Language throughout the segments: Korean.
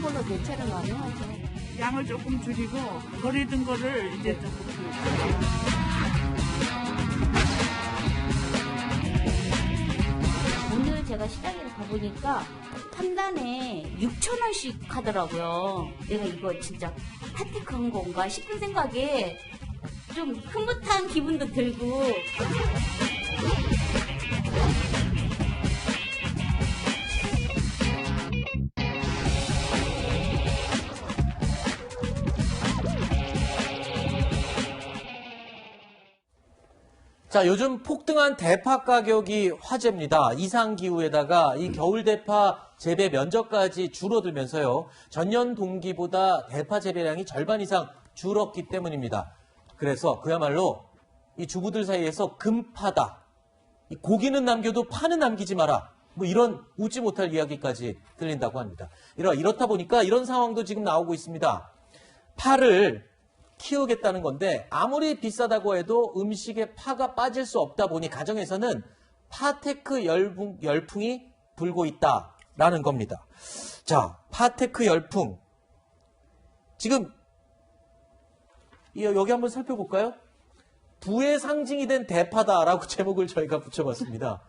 다른 걸로 대체를 많이 하죠. 양을 조금 줄이고 버리던 거를 이제 조금 오늘 제가 시장에 가보니까 한 단에 6,000원씩 하더라고요. 내가 이거 진짜 핫택한 건가 싶은 생각에 좀 흐뭇한 기분도 들고. 자, 요즘 폭등한 대파 가격이 화제입니다. 이상기후에다가 이 겨울 대파 재배 면적까지 줄어들면서요. 전년 동기보다 대파 재배량이 절반 이상 줄었기 때문입니다. 그래서 그야말로 이 주부들 사이에서 금파다. 이 고기는 남겨도 파는 남기지 마라. 뭐 이런 웃지 못할 이야기까지 들린다고 합니다. 이렇다 보니까 이런 상황도 지금 나오고 있습니다. 파를 키우겠다는 건데 아무리 비싸다고 해도 음식에 파가 빠질 수 없다 보니 가정에서는 파테크 열풍이 불고 있다라는 겁니다. 자, 파테크 열풍. 지금 여기 한번 살펴볼까요? 부의 상징이 된 대파다라고 제목을 저희가 붙여봤습니다.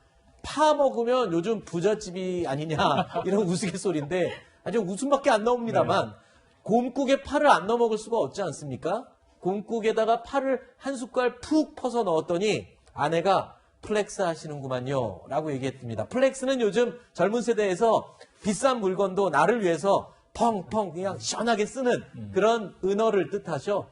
파 먹으면 요즘 부잣집이 아니냐 이런 우스갯소리인데 아주 웃음밖에 안 나옵니다만 네. 곰국에 파를 안 넣어 먹을 수가 없지 않습니까? 곰국에다가 파를 한 숟갈 푹 퍼서 넣었더니 아내가 플렉스 하시는구만요 라고 얘기했습니다. 플렉스는 요즘 젊은 세대에서 비싼 물건도 나를 위해서 펑펑 그냥 시원하게 쓰는 그런 은어를 뜻하죠.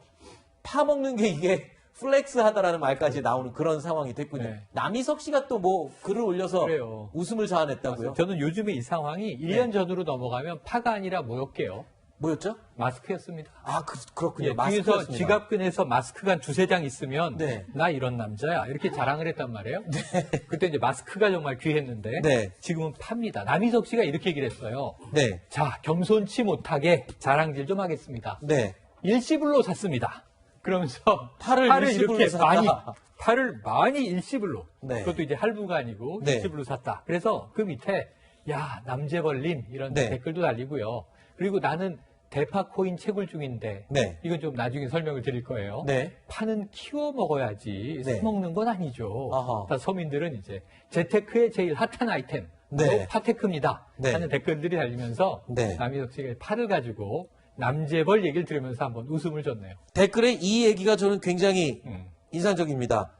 파 먹는 게 이게 플렉스 하다라는 말까지 나오는 그런 상황이 됐군요. 네. 남희석 씨가 또 뭐 글을 올려서 그래요. 웃음을 자아냈다고요? 맞아요. 저는 요즘에 이 상황이 1년 전으로 넘어가면 파가 아니라 뭐였게요? 뭐였죠? 마스크였습니다. 아, 그렇군요. 예, 뒤에서 지갑끈에서 마스크가 한 두세 장 있으면 네. 나 이런 남자야 이렇게 자랑을 했단 말이에요. 네. 그때 이제 마스크가 정말 귀했는데 네. 지금은 팝니다. 남희석 씨가 이렇게 얘기를 했어요. 네. 자, 겸손치 못하게 자랑질 좀 하겠습니다. 네. 일시불로 샀습니다. 그러면서 파를 일시불로 이렇게 샀다. 파를 많이 일시불로. 네. 그것도 이제 할부가 아니고 네. 일시불로 샀다. 그래서 그 밑에 야 남재벌님 이런 네. 댓글도 달리고요. 그리고 나는 대파 코인 채굴 중인데 네. 이건 좀 나중에 설명을 드릴 거예요. 네. 파는 키워 먹어야지 네. 사 먹는 건 아니죠. 아하. 그러니까 서민들은 이제 재테크의 제일 핫한 아이템 네. 파테크입니다 네. 하는 댓글들이 달리면서 네. 남희석 씨가 파를 가지고 남재벌 얘기를 들으면서 한번 웃음을 줬네요. 댓글에 이 얘기가 저는 굉장히 인상적입니다.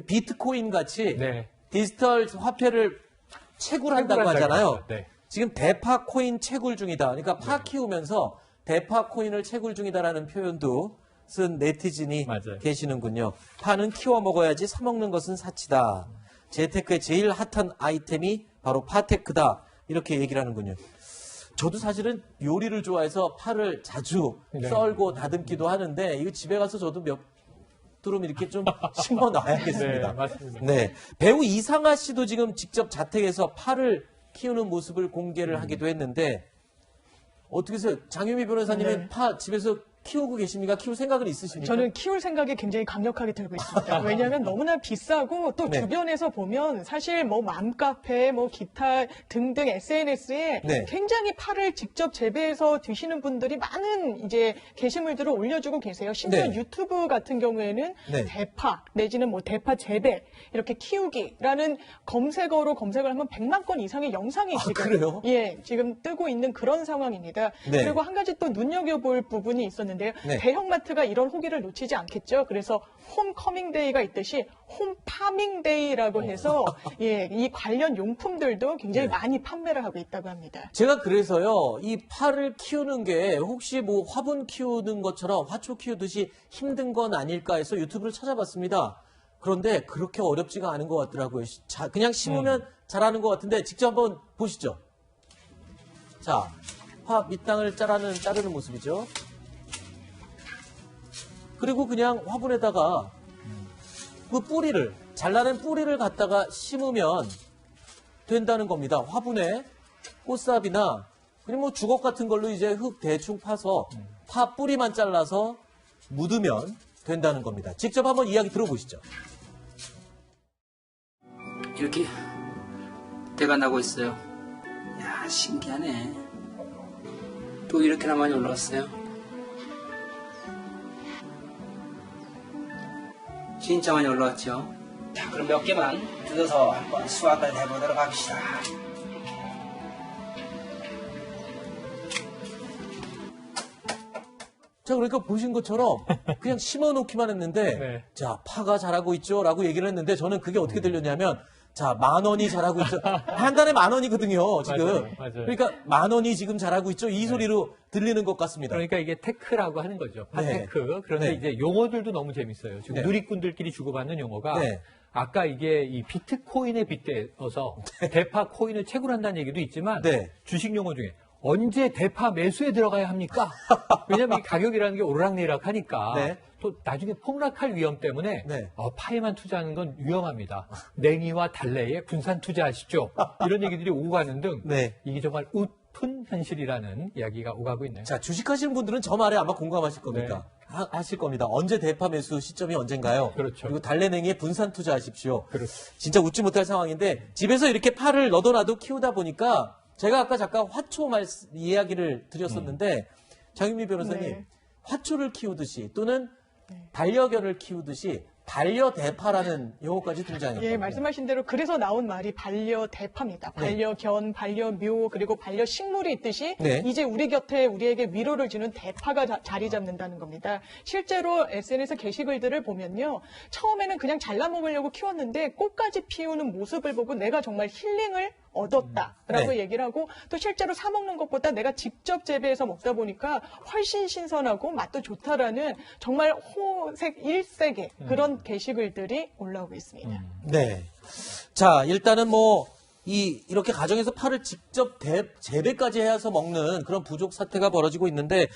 비트코인 같이 네. 디지털 화폐를 채굴한다고 하잖아요. 네. 지금 대파 코인 채굴 중이다. 그러니까 파 키우면서 대파 코인을 채굴 중이다라는 표현도 쓴 네티즌이 맞아요. 계시는군요. 파는 키워 먹어야지 사 먹는 것은 사치다. 재테크의 제일 핫한 아이템이 바로 파테크다. 이렇게 얘기를 하는군요. 저도 사실은 요리를 좋아해서 파를 자주 네. 썰고 다듬기도 하는데 이거 집에 가서 저도 몇 두름 이렇게 좀 심어 놔야겠습니다. 네, 맞습니다. 네. 배우 이상아 씨도 지금 직접 자택에서 파를 키우는 모습을 공개를 하기도 했는데 어떻게 해서 장유미 변호사님은 네. 파 집에서 키우고 계십니까? 키울 생각은 있으십니까? 저는 키울 생각이 굉장히 강력하게 들고 있습니다. 왜냐하면 너무나 비싸고 또 네. 주변에서 보면 사실 뭐 맘카페, 뭐 기타 등등 SNS에 네. 굉장히 파를 직접 재배해서 드시는 분들이 많은 이제 게시물들을 올려주고 계세요. 심지어 네. 유튜브 같은 경우에는 네. 대파 내지는 뭐 대파 재배 이렇게 키우기라는 검색어로 검색을 하면 100만 건 이상의 영상이 지금 그래요? 예 지금 뜨고 있는 그런 상황입니다. 네. 그리고 한 가지 또 눈여겨볼 부분이 있었는데요. 네. 대형마트가 이런 호기를 놓치지 않겠죠. 그래서 홈커밍데이가 있듯이 홈파밍데이라고 해서 예, 이 관련 용품들도 굉장히 네. 많이 판매를 하고 있다고 합니다. 제가 그래서요, 이 파를 키우는 게 혹시 뭐 화분 키우는 것처럼 화초 키우듯이 힘든 건 아닐까 해서 유튜브를 찾아봤습니다. 그런데 그렇게 어렵지가 않은 것 같더라고요. 그냥 심으면 자라는 것 같은데 직접 한번 보시죠. 자, 파 밑땅을 자르는 모습이죠. 그리고 그냥 화분에다가 그 뿌리를, 잘라낸 뿌리를 갖다가 심으면 된다는 겁니다. 화분에 꽃삽이나 그냥 뭐 주걱 같은 걸로 이제 흙 대충 파서 파 뿌리만 잘라서 묻으면 된다는 겁니다. 직접 한번 이야기 들어보시죠. 이렇게 때가 나고 있어요. 야, 신기하네. 또 이렇게나 많이 올라왔어요. 진짜 많이 올라왔죠. 자, 그럼 몇 개만 뜯어서 한번 수확을 해보도록 합시다. 자, 그러니까 보신 것처럼 그냥 심어 놓기만 했는데, 네. 자, 파가 자라고 있죠? 라고 얘기를 했는데, 저는 그게 어떻게 들렸냐면, 자, 10,000원이 자라고 있죠. 한 단에 10,000원이거든요, 지금. 맞아요. 그러니까 10,000원이 지금 자라고 있죠? 이 소리로 들리는 것 같습니다. 그러니까 이게 테크라고 하는 거죠. 핫테크. 그런데 네. 이제 용어들도 너무 재밌어요. 지금 네. 누리꾼들끼리 주고받는 용어가 네. 아까 이게 이 비트코인에 빗대어서 대파 코인을 채굴한다는 얘기도 있지만 네. 주식 용어 중에 언제 대파 매수에 들어가야 합니까? 왜냐하면 이 가격이라는 게 오르락내리락 하니까 네. 또 나중에 폭락할 위험 때문에 네. 파에만 투자하는 건 위험합니다. 냉이와 달래에 분산 투자하십시오. 이런 얘기들이 오고 가는 등 네. 이게 정말 웃픈 현실이라는 이야기가 오가고 있네요. 자, 주식하시는 분들은 저 말에 아마 공감하실 겁니다. 하실 겁니다. 언제 대파 매수 시점이 언젠가요? 그렇죠. 그리고 달래냉이에 분산 투자하십시오. 그렇죠. 진짜 웃지 못할 상황인데 집에서 이렇게 파를 너도나도 키우다 보니까 제가 아까 잠깐 화초 이야기를 드렸었는데 장윤미 변호사님 네. 화초를 키우듯이 또는 반려견을 키우듯이 반려대파라는 용어까지 등장했거든요. 예, 말씀하신 대로 그래서 나온 말이 반려대파입니다. 반려견, 반려묘, 그리고 반려식물이 있듯이 네. 이제 우리 곁에 우리에게 위로를 주는 대파가 자리 잡는다는 겁니다. 실제로 SNS 게시글들을 보면요. 처음에는 그냥 잘라 먹으려고 키웠는데 꽃까지 피우는 모습을 보고 내가 정말 힐링을 얻었다라고 네. 얘기를 하고 또 실제로 사 먹는 것보다 내가 직접 재배해서 먹다 보니까 훨씬 신선하고 맛도 좋다라는 정말 호색 일색의 그런 게시글들이 올라오고 있습니다. 네. 자, 일단은 이렇게 가정에서 파를 직접 재배까지 해서 먹는 그런 부족 사태가 벌어지고 있는데